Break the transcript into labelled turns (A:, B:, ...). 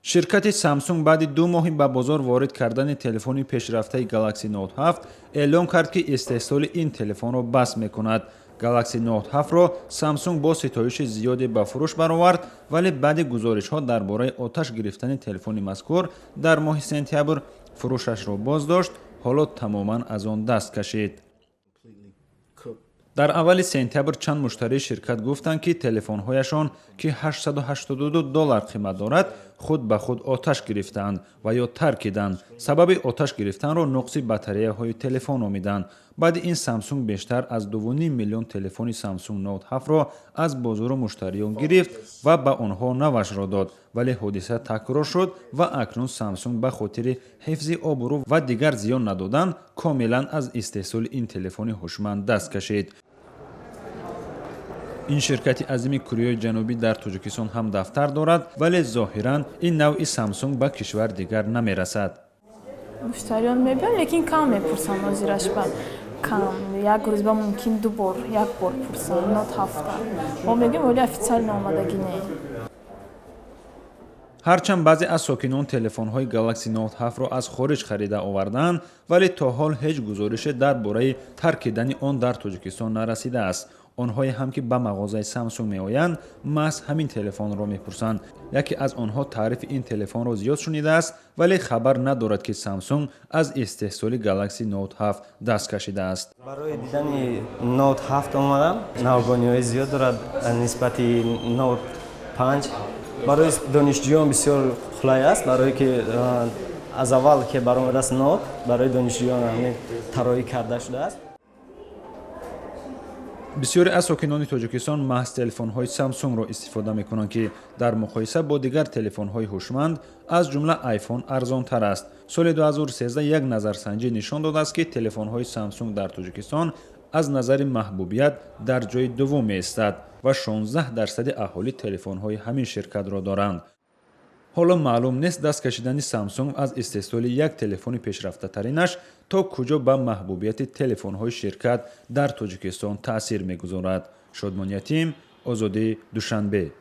A: شرکت سامسونگ بعد 2 ماه به بازار وارد کردن تلفن پیشرفته گالاکسی نوت 7 اعلام کرد که استحصال این تلفن را بس میکند. گالاکسی نوت 7 را سامسونگ با ستایش زیادی به فروش برآورد، ولی بعد گزارش ها درباره آتش گرفتن تلفن مذکور در ماه سپتامبر فروشش را باز داشت. حالا تماما از آن دست کشید. در اول سپتامبر چند مشتری شرکت گفتند که تلفن‌هایشان که $882 قیمت دارد خود به خود آتش گرفتند و یا ترکیدند. سبب آتش گرفتن را نقص بطری‌های تلفن نامیدند. بعد این سامسونگ بیشتر از 2.5 میلیون تلفن سامسونگ نوت 7 را از بازار مشتریان گرفت و به آنها نوش را داد، ولی حادثه تکرار شد و اکنون سامسونگ به خاطر حفظ آبرو و دیگر زیان ندادن کاملا از استحصال این تلفن هوشمند دست کشید. این شرکت عظیم کره جنوبی در تاجیکستان هم دفتر دارد، ولی ظاهرا این نوع سامسونگ به کشور دیگر نمیرسد.
B: مشتریان میبینن لیکن کم میپرسن ازش، کم یک روز با ممکن 2 بار 1 بار پرسن نوت 7. ما میگیم ولی افیشال آمادگی نه.
A: هرچند بعضی از ساکنان تلفن‌های گالاکسی نوت 7 را از خارج خریده آوردند، ولی تا حال هیچ گزارش درباره ترکیدن آن در تاجیکستان نرسیده است. آنهایی هم که به مغازه سامسونگ میآیند محض همین تلفن را میپرسند. یکی از آنها تعریف این تلفن را زیاد شنیده است، ولی خبر ندارد که سامسونگ از استحصال گالاکسی نوت 7 دست کشیده است.
C: برای دیدن نوت 7 آمدم. نوگانی‌های زیاد دارد نسبت نوت 5. برای دانشجویان بسیار خوبی است، برای که از اول که برآمده است نوت برای دانشجویان همین طراحی کرده شده است.
A: بسیاری از ساکنان تاجیکستان محض تلفن‌های سامسونگ را استفاده می‌کنند که در مقایسه با دیگر تلفن‌های هوشمند از جمله آیفون ارزان‌تر است. سال 2013 یک نظرسنجی نشان داده است که تلفن‌های سامسونگ در تاجیکستان از نظر محبوبیت در جای دوم ایستد و 16% اهالی تلفن‌های همین شرکت را دارند. حالا معلوم نیست دست کشیدن سامسونگ از استحصال یک تلفن پیشرفته ترینش تا کجا به محبوبیت تلفن‌های شرکت در تاجیکستان تأثیر می‌گذارد. شادمان یتیم، آزادی، دوشنبه.